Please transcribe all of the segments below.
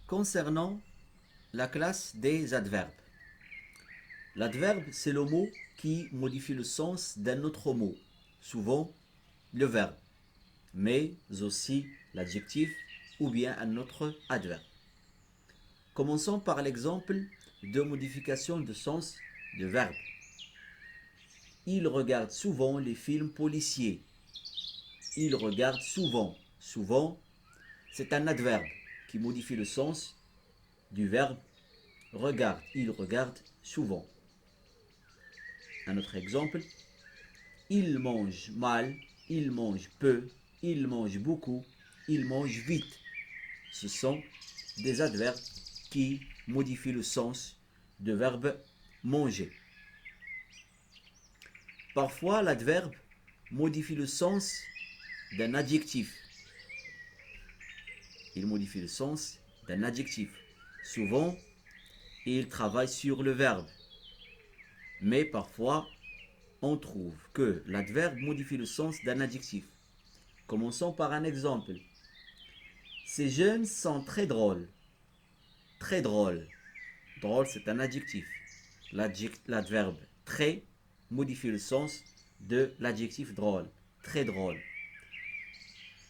Concernant la classe des adverbes. L'adverbe, c'est le mot qui modifie le sens d'un autre mot, souvent le verbe, mais aussi l'adjectif ou bien un autre adverbe. Commençons par l'exemple de modification de sens de verbe. Il regarde souvent les films policiers. Il regarde souvent. Souvent, c'est un adverbe qui modifie le sens du verbe regarde. Il regarde souvent. Un autre exemple. Il mange mal, il mange peu, il mange beaucoup, il mange vite. Ce sont des adverbes qui modifient le sens du verbe manger. Parfois, l'adverbe modifie le sens d'un adjectif. Il modifie le sens d'un adjectif. Souvent, il travaille sur le verbe. Mais parfois, on trouve que l'adverbe modifie le sens d'un adjectif. Commençons par un exemple. Ces jeunes sont très drôles. Très drôle. Drôle, c'est un adjectif. L'adverbe très modifie le sens de l'adjectif drôle. Très drôle.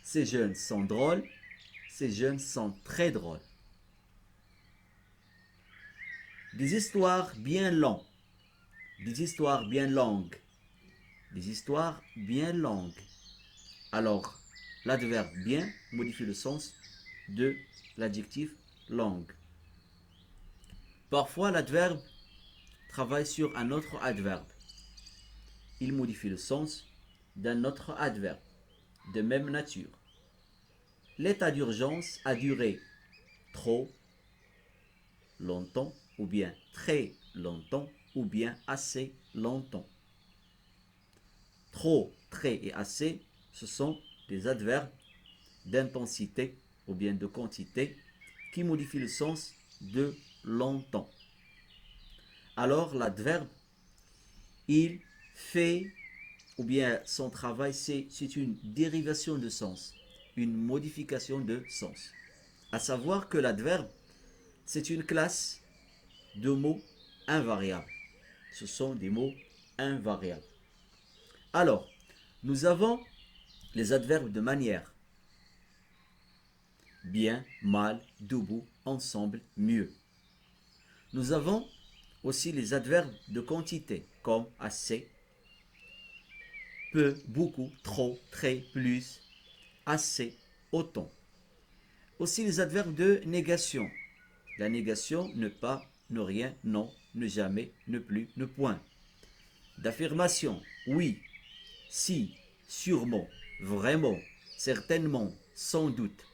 Ces jeunes sont drôles. Ces jeunes sont très drôles. Des histoires bien longues. Des histoires bien longues. Des histoires bien longues. Alors, l'adverbe bien modifie le sens de l'adjectif longue. Parfois, l'adverbe travaille sur un autre adverbe. Il modifie le sens d'un autre adverbe de même nature. L'état d'urgence a duré trop longtemps ou bien très longtemps ou bien assez longtemps. Trop, très et assez, ce sont des adverbes d'intensité ou bien de quantité qui modifient le sens de longtemps. Alors l'adverbe, il fait ou bien son travail, c'est une dérivation de sens, une modification de sens. À savoir que l'adverbe, c'est une classe de mots invariables. Ce sont des mots invariables. Alors, nous avons les adverbes de manière. Bien, mal, debout, ensemble, mieux. Nous avons aussi les adverbes de quantité, comme assez, peu, beaucoup, trop, très, plus, assez, autant. Aussi les adverbes de négation. La négation, ne pas, ne rien, non, ne jamais, ne plus, ne point. D'affirmation, oui, si, sûrement, vraiment, certainement, sans doute.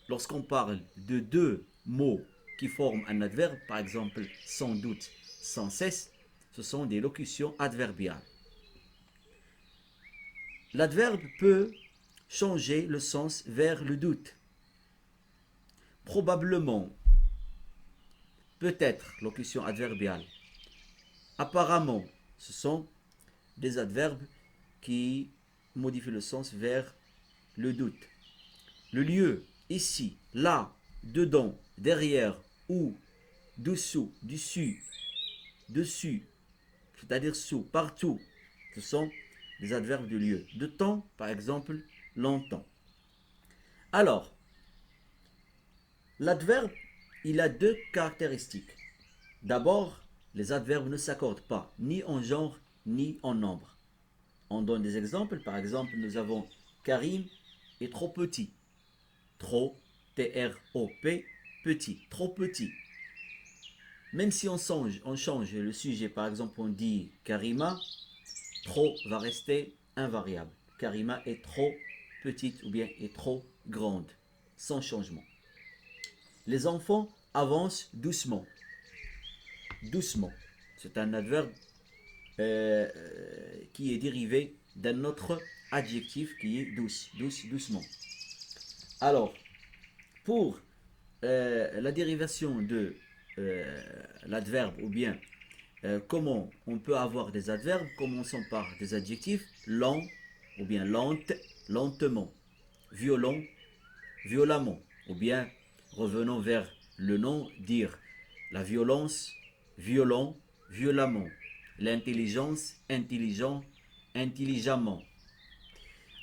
Lorsqu'on parle de deux mots qui forment un adverbe, par exemple sans doute, sans cesse, ce sont des locutions adverbiales. L'adverbe peut changer le sens vers le doute. Probablement, peut-être, locution adverbiale. Apparemment, ce sont des adverbes qui modifient le sens vers le doute. Le lieu, ici, là, dedans, derrière, où, dessous, dessus, c'est-à-dire sous, partout, ce sont des adverbes de lieu. De temps, par exemple, longtemps. Alors, l'adverbe, il a deux caractéristiques. D'abord, les adverbes ne s'accordent pas, ni en genre, ni en nombre. On donne des exemples. Par exemple, nous avons Karim est trop petit. Trop, T-R-O-P, petit, trop petit. Même si on change le sujet, par exemple, on dit Karima, trop va rester invariable. Karima est trop petite ou bien est trop grande, sans changement. Les enfants avancent doucement. Doucement, c'est un adverbe qui est dérivé d'un autre adjectif qui est douce, doucement. Alors, pour la dérivation de l'adverbe ou bien comment on peut avoir des adverbes commençant par des adjectifs lent ou bien lente, lentement, violent, violemment, ou bien revenons vers le nom, dire la violence, violent, violemment, l'intelligence, intelligent, intelligemment.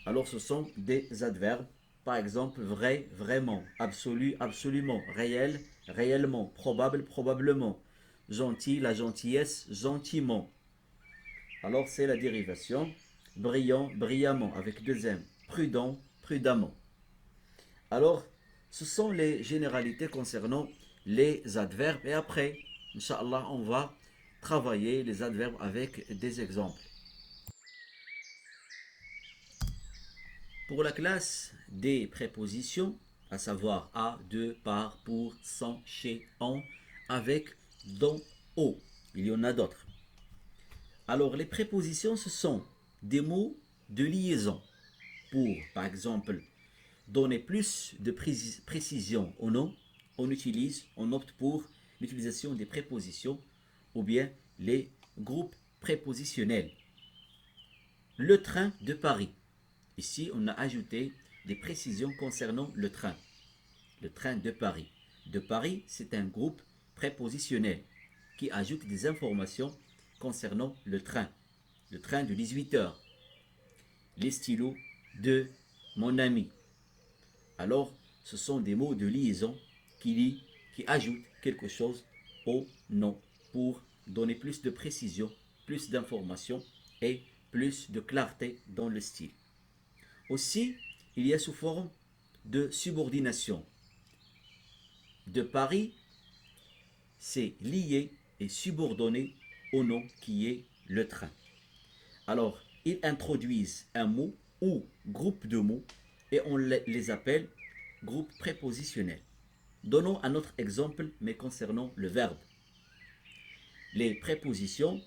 Alors ce sont des adverbes, par exemple vrai, vraiment, absolu, absolument, réel, réellement, probable, probablement, gentil, la gentillesse, gentiment. Alors c'est la dérivation, brillant, brillamment, avec deux M, prudent, prudemment. Alors, ce sont les généralités concernant les adverbes. Et après, Inch'Allah, on va travailler les adverbes avec des exemples. Pour la classe des prépositions, à savoir à, de, par, pour, sans, chez, en, avec, dans, au. Il y en a d'autres. Alors, les prépositions, ce sont des mots de liaison. Pour, par exemple, donner plus de précision au nom, on opte pour l'utilisation des prépositions ou bien les groupes prépositionnels. Le train de Paris. Ici, on a ajouté des précisions concernant le train. Le train de Paris. De Paris, c'est un groupe prépositionnel qui ajoute des informations concernant le train. Le train de 18h. Les stylos de mon ami. Alors, ce sont des mots de liaison qui ajoutent quelque chose au nom pour donner plus de précision, plus d'informations et plus de clarté dans le style. Aussi, il y a sous forme de subordination. De Paris, c'est lié et subordonné au nom qui est le train. Alors, ils introduisent un mot ou groupe de mots et on les appelle groupes prépositionnels. Donnons un autre exemple, mais concernant le verbe. Les prépositions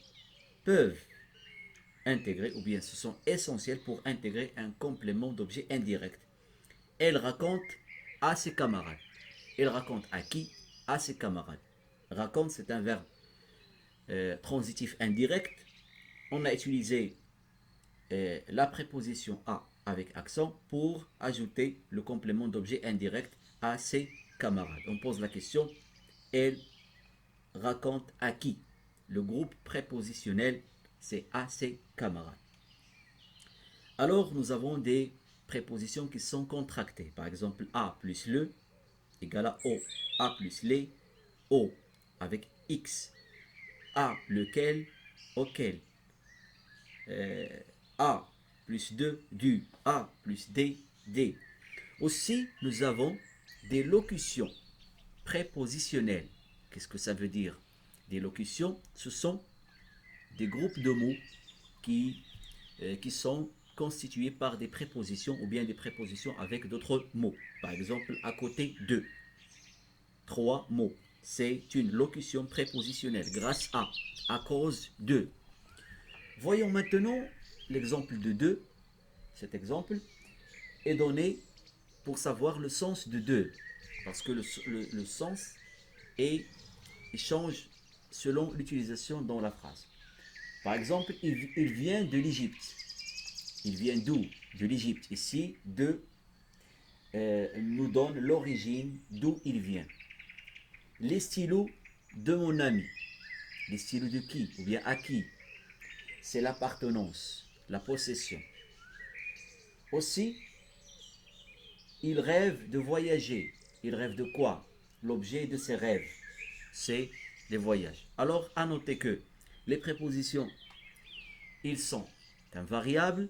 peuvent intégrer, ou bien ce sont essentielles pour intégrer un complément d'objet indirect. Elle raconte à ses camarades. Elle raconte à qui? À ses camarades. Raconte, c'est un verbe transitif indirect. On a utilisé la préposition à avec accent pour ajouter le complément d'objet indirect à ses camarades. On pose la question, elle raconte à qui? Le groupe prépositionnel, c'est à ses camarades. Alors, nous avons des prépositions qui sont contractées. Par exemple, à plus le égale à o. A plus les, o avec x. À lequel, auquel. A plus 2, du. A plus d, d. Aussi, nous avons des locutions prépositionnelles. Qu'est-ce que ça veut dire? Des locutions, ce sont des groupes de mots qui sont constitués par des prépositions ou bien des prépositions avec d'autres mots. Par exemple, à côté de. Trois mots. C'est une locution prépositionnelle. Grâce à cause de. Voyons maintenant l'exemple de. Cet exemple est donné pour savoir le sens de deux. Parce que le sens il change selon l'utilisation dans la phrase. Par exemple, il vient de l'Égypte. Il vient d'où? De l'Égypte. Ici, de nous donne l'origine d'où il vient. Les stylos de mon ami. Les stylos de qui? Ou bien à qui? C'est l'appartenance, la possession. Aussi, il rêve de voyager. Il rêve de quoi? L'objet de ses rêves, c'est les voyages. Alors, à noter que les prépositions, ils sont invariables,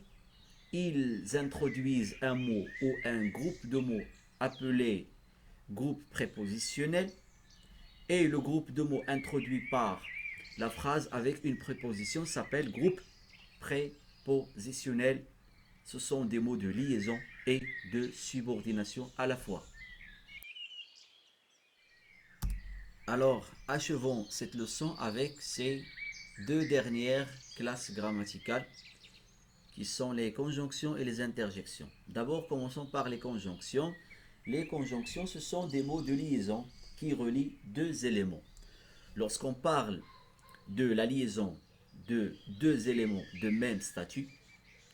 ils introduisent un mot ou un groupe de mots appelé groupe prépositionnel et le groupe de mots introduit par la phrase avec une préposition s'appelle groupe prépositionnel. Ce sont des mots de liaison et de subordination à la fois. Alors, achevons cette leçon avec ces deux dernières classes grammaticales qui sont les conjonctions et les interjections. D'abord, commençons par les conjonctions. Les conjonctions, ce sont des mots de liaison qui relient deux éléments. Lorsqu'on parle de la liaison de deux éléments de même statut,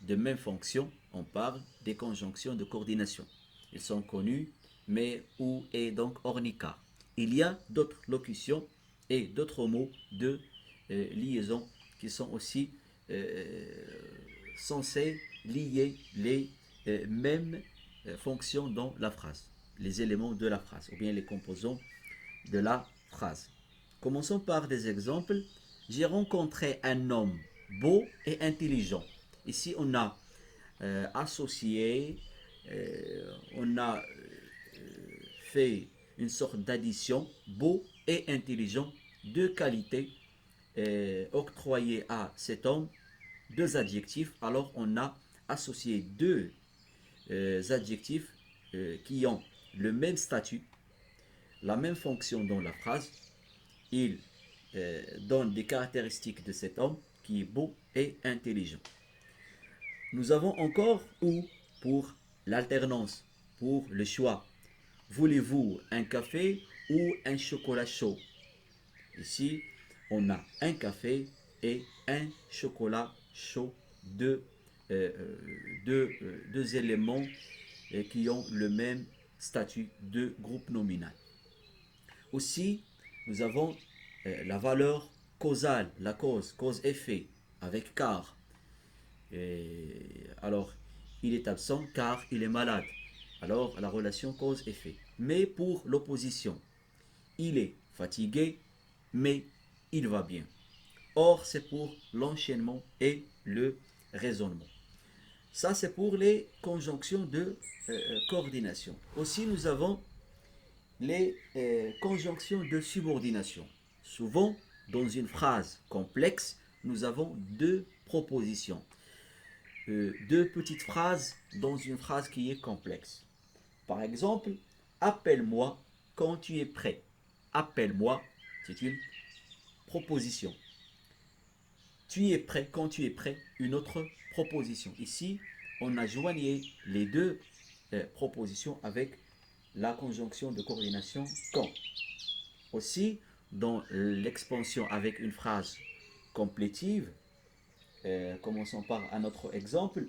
de même fonction, on parle des conjonctions de coordination. Ils sont connus, mais ou et donc ornica. Il y a d'autres locutions et d'autres mots de liaison qui sont aussi censés lier les mêmes fonctions dans la phrase, les éléments de la phrase, ou bien les composants de la phrase. Commençons par des exemples. J'ai rencontré un homme beau et intelligent. Ici, on a associé, on a fait une sorte d'addition, beau et intelligent, deux qualités octroyées à cet homme, deux adjectifs. Alors, on a associé deux adjectifs qui ont le même statut, la même fonction dans la phrase. Ils donnent des caractéristiques de cet homme qui est beau et intelligent. Nous avons encore ou pour l'alternance, pour le choix. Voulez-vous un café ou un chocolat chaud? Ici, on a un café et un chocolat chaud, deux éléments qui ont le même statut de groupe nominal. Aussi, nous avons la valeur causale, la cause-effet, avec car. Alors, il est absent car il est malade. Alors, la relation cause-effet. Mais pour l'opposition, il est fatigué, mais il va bien. Or, c'est pour l'enchaînement et le raisonnement. Ça, c'est pour les conjonctions de coordination. Aussi, nous avons les conjonctions de subordination. Souvent, dans une phrase complexe, nous avons deux propositions. Deux petites phrases dans une phrase qui est complexe. Par exemple, appelle-moi quand tu es prêt. Appelle-moi, c'est une proposition. Tu es prêt quand tu es prêt, une autre proposition. Ici, on a joigné les deux propositions avec la conjonction de coordination quand. Aussi, dans l'expansion avec une phrase complétive, commençons par un autre exemple.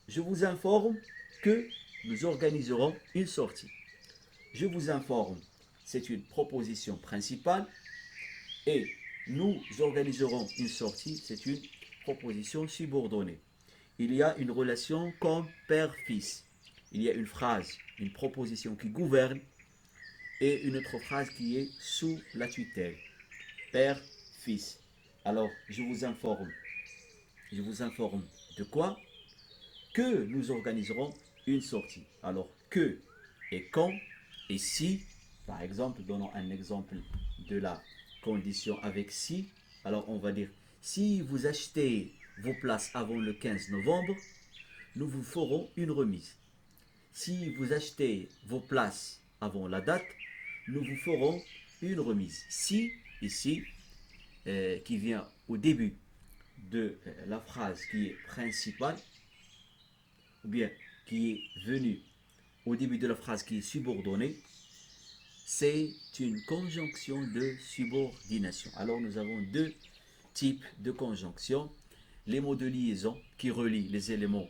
Je vous informe que nous organiserons une sortie. Je vous informe, c'est une proposition principale et nous organiserons une sortie, c'est une proposition subordonnée. Il y a une relation comme père-fils. Il y a une phrase, une proposition qui gouverne et une autre phrase qui est sous la tutelle. Père-fils. Alors, je vous informe. Je vous informe de quoi? Que nous organiserons une sortie. Alors, que et quand et si, par exemple, donnons un exemple de la condition avec si. Alors, on va dire, si vous achetez vos places avant le 15 novembre, nous vous ferons une remise. Si vous achetez vos places avant la date, nous vous ferons une remise. Si, ici, qui vient au début de la phrase qui est principale, ou bien qui est venue au début de la phrase qui est subordonnée, c'est une conjonction de subordination. Alors nous avons deux types de conjonctions. Les mots de liaison qui relient les éléments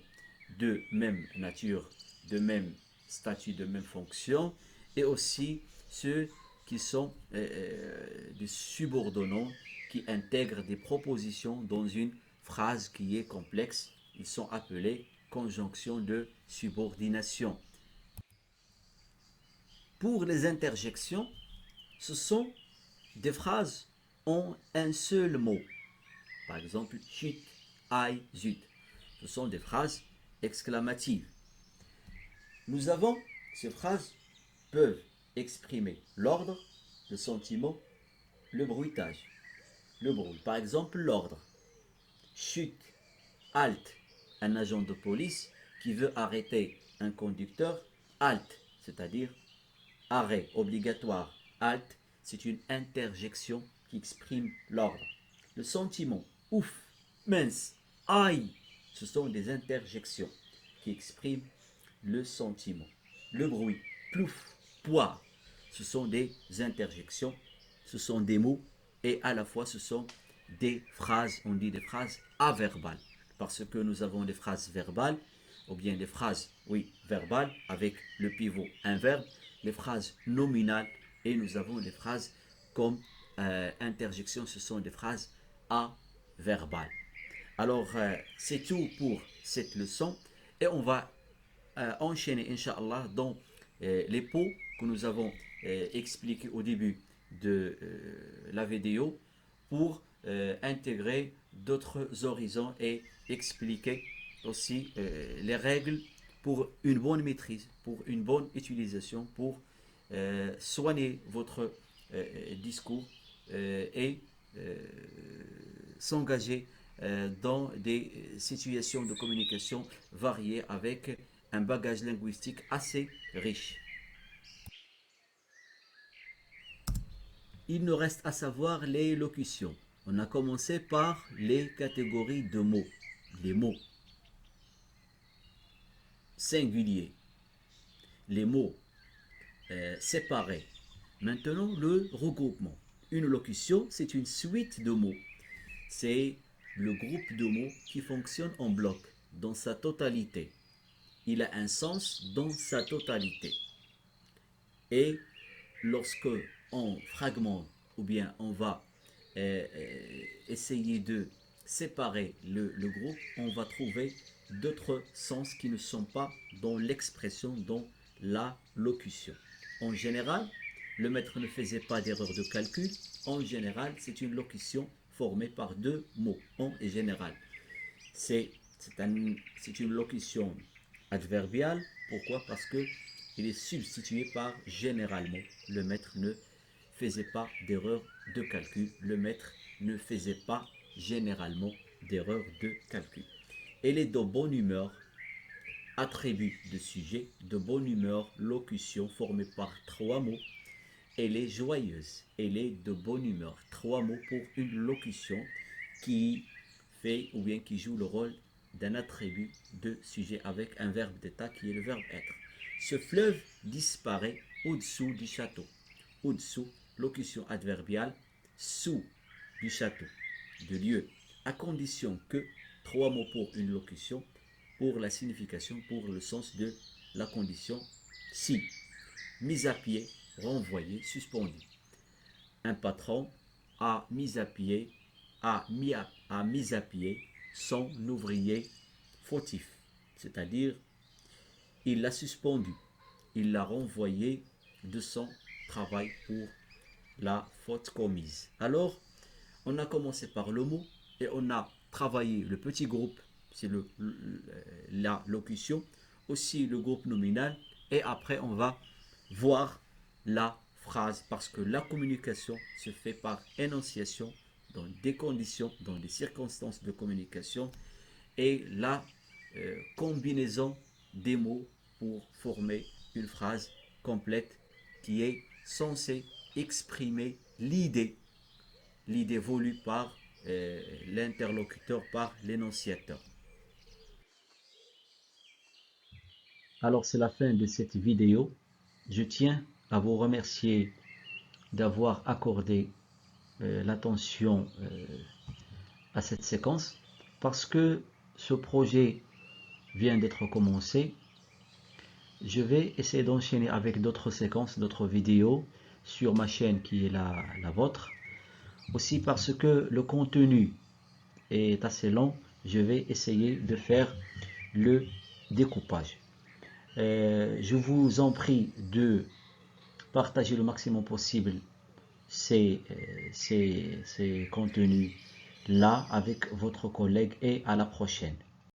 de même nature, de même statut, de même fonction, et aussi ceux qui sont des subordonnants qui intègrent des propositions dans une phrase qui est complexe. Ils sont appelés conjonctions de subordination. Pour les interjections, ce sont des phrases en un seul mot. Par exemple, chut, aïe, zut. Ce sont des phrases exclamatives. Nous avons, ces phrases peuvent exprimer l'ordre, le sentiment, le bruitage, le bruit. Par exemple, l'ordre. Chut, halte. Un agent de police qui veut arrêter un conducteur, halte, c'est-à-dire arrêt obligatoire. Halte, c'est une interjection qui exprime l'ordre. Le sentiment, ouf, mince, aïe, ce sont des interjections qui expriment le sentiment. Le bruit, plouf, poire, ce sont des interjections, ce sont des mots et à la fois ce sont des phrases, on dit des phrases averbales. Parce que nous avons des phrases verbales, ou bien des phrases, oui, verbales, avec le pivot un verbe, les phrases nominales, et nous avons des phrases comme interjection, ce sont des phrases averbales. Alors, c'est tout pour cette leçon, et on va enchaîner, Inch'Allah, dans les pots que nous avons expliqués au début de la vidéo pour intégrer d'autres horizons et expliquer aussi les règles pour une bonne maîtrise, pour une bonne utilisation, pour soigner votre discours et s'engager dans des situations de communication variées avec un bagage linguistique assez riche. Il nous reste à savoir les locutions. On a commencé par les catégories de mots. Les mots singuliers, les mots séparés. Maintenant, le regroupement. Une locution, c'est une suite de mots. C'est le groupe de mots qui fonctionne en bloc, dans sa totalité. Il a un sens dans sa totalité. Et lorsque on fragmente ou bien on va essayer de séparer le groupe, on va trouver d'autres sens qui ne sont pas dans l'expression, dans la locution. En général, le maître ne faisait pas d'erreur de calcul. En général, c'est une locution formée par deux mots, en et général. C'est une locution adverbiale. Pourquoi? Parce que il est substitué par généralement. Le maître ne faisait pas d'erreur de calcul. Le maître ne faisait pas généralement d'erreur de calcul. Elle est de bonne humeur, attribut de sujet, de bonne humeur, locution formée par trois mots. Elle est joyeuse, elle est de bonne humeur. Trois mots pour une locution qui fait ou bien qui joue le rôle d'un attribut de sujet avec un verbe d'état qui est le verbe être. Ce fleuve disparaît au-dessous du château. Au-dessous, locution adverbiale, sous du château, de lieu, à condition que trois mots pour une locution, pour la signification, pour le sens de la condition si. Mise à pied, renvoyé, suspendu. Un patron a mis à pied, a mis à pied son ouvrier fautif, c'est-à-dire il l'a suspendu, il l'a renvoyé de son travail pour la faute commise. Alors, on a commencé par le mot et on a travaillé le petit groupe, c'est la locution, aussi le groupe nominal, et après on va voir la phrase parce que la communication se fait par énonciation dans des conditions, dans des circonstances de communication et la combinaison des mots pour former une phrase complète qui est censée exprimer l'idée voulue par l'interlocuteur, par l'énonciateur. Alors c'est la fin de cette vidéo. Je tiens à vous remercier d'avoir accordé l'attention à cette séquence parce que ce projet vient d'être commencé. Je vais essayer d'enchaîner avec d'autres séquences, d'autres vidéos sur ma chaîne qui est la vôtre. Aussi parce que le contenu est assez long, je vais essayer de faire le découpage. Je vous en prie de partager le maximum possible ces contenus là avec votre collègue et à la prochaine.